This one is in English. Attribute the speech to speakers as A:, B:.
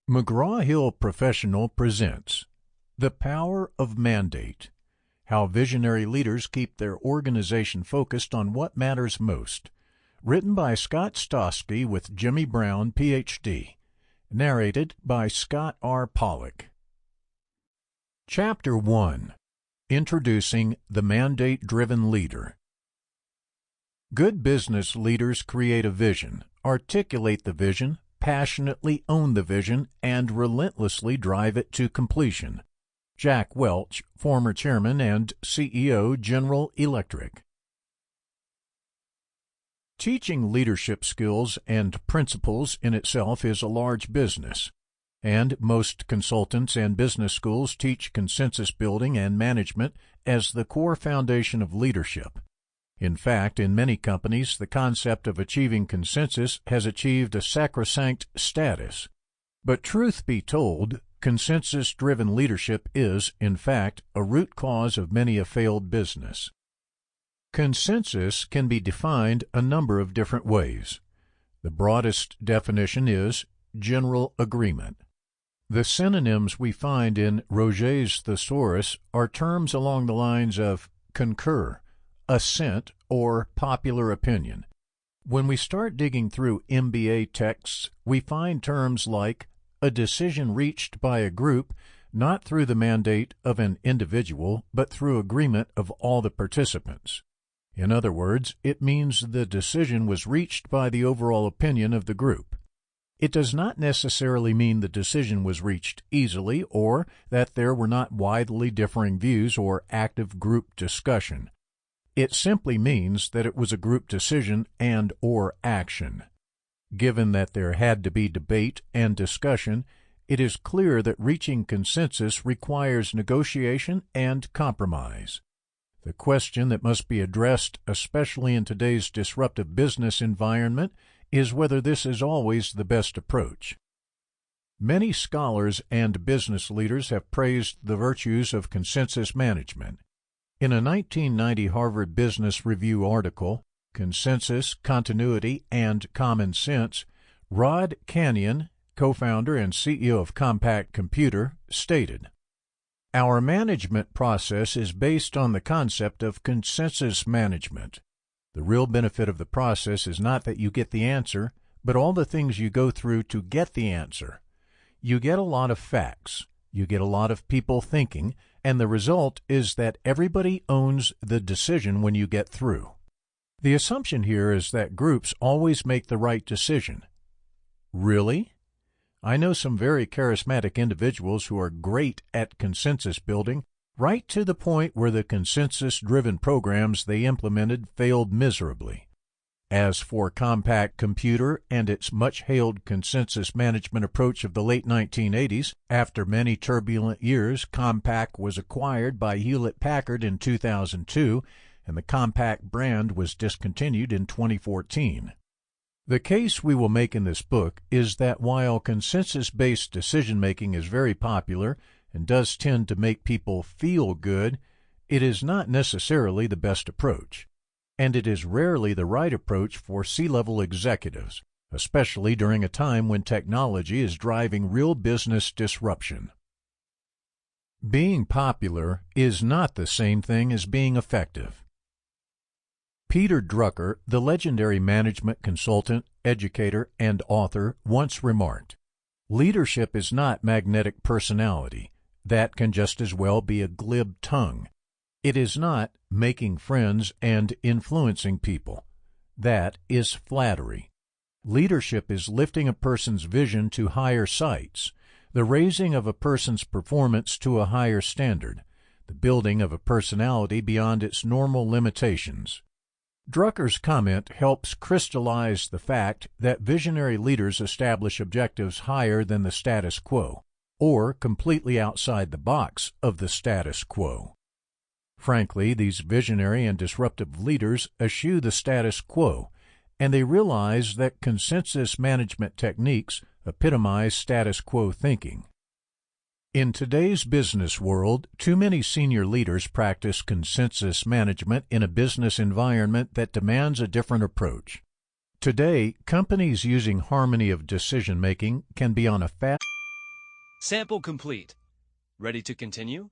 A: McGraw-Hill Professional presents The Power of Mandate: How Visionary Leaders Keep Their Organization Focused on What Matters Most. Written by Scott Stawski with Jimmy Brown, Ph.D. Narrated by Scott R. Pollak. Chapter 1. Introducing the Mandate-Driven Leader. Good business leaders create a vision, articulate the vision, passionately own the vision, and relentlessly drive it to completion. Jack Welch, former chairman and CEO, General Electric. Teaching leadership skills and principles in itself is a large business, and most consultants and business schools teach consensus building and management as the core foundation of leadership. In fact, in many companies, the concept of achieving consensus has achieved a sacrosanct status. But truth be told, consensus-driven leadership is, in fact, a root cause of many a failed business. Consensus can be defined a number of different ways. The broadest definition is general agreement. The synonyms we find in Roget's Thesaurus are terms along the lines of concur, assent, or popular opinion. When we start digging through MBA texts, we find terms like a decision reached by a group, not through the mandate of an individual, but through agreement of all the participants. In other words, it means the decision was reached by the overall opinion of the group. It does not necessarily mean the decision was reached easily or that there were not widely differing views or active group discussion. It simply means that it was a group decision and or action. Given that there had to be debate and discussion, it is clear that reaching consensus requires negotiation and compromise. The question that must be addressed, especially in today's disruptive business environment, is whether this is always the best approach. Many scholars and business leaders have praised the virtues of consensus management. In a 1990 Harvard Business Review article, Consensus, Continuity, and Common Sense, Rod Canyon, co-founder and CEO of Compaq Computer, stated, "Our management process is based on the concept of consensus management. The real benefit of the process is not that you get the answer, but all the things you go through to get the answer. You get a lot of facts. You get a lot of people thinking, and the result is that everybody owns the decision when you get through. The assumption here is that groups always make the right decision." Really? I know some very charismatic individuals who are great at consensus building, right to the point where the consensus-driven programs they implemented failed miserably. As for Compaq Computer and its much-hailed consensus management approach of the late 1980s, after many turbulent years, Compaq was acquired by Hewlett-Packard in 2002, and the Compaq brand was discontinued in 2014. The case we will make in this book is that while consensus-based decision-making is very popular and does tend to make people feel good, it is not necessarily the best approach. And it is rarely the right approach for C-level executives, especially during a time when technology is driving real business disruption. Being popular is not the same thing as being effective. Peter Drucker, the legendary management consultant, educator, and author, once remarked, "Leadership is not magnetic personality. That can just as well be a glib tongue. It is not making friends and influencing people. That is flattery. Leadership is lifting a person's vision to higher heights, the raising of a person's performance to a higher standard, the building of a personality beyond its normal limitations." Drucker's comment helps crystallize the fact that visionary leaders establish objectives higher than the status quo, or completely outside the box of the status quo. Frankly, these visionary and disruptive leaders eschew the status quo, and they realize that consensus management techniques epitomize status quo thinking. In today's business world, too many senior leaders practice consensus management in a business environment that demands a different approach. Today, companies using harmony of decision-making can be on a fast
B: Sample complete. Ready to continue?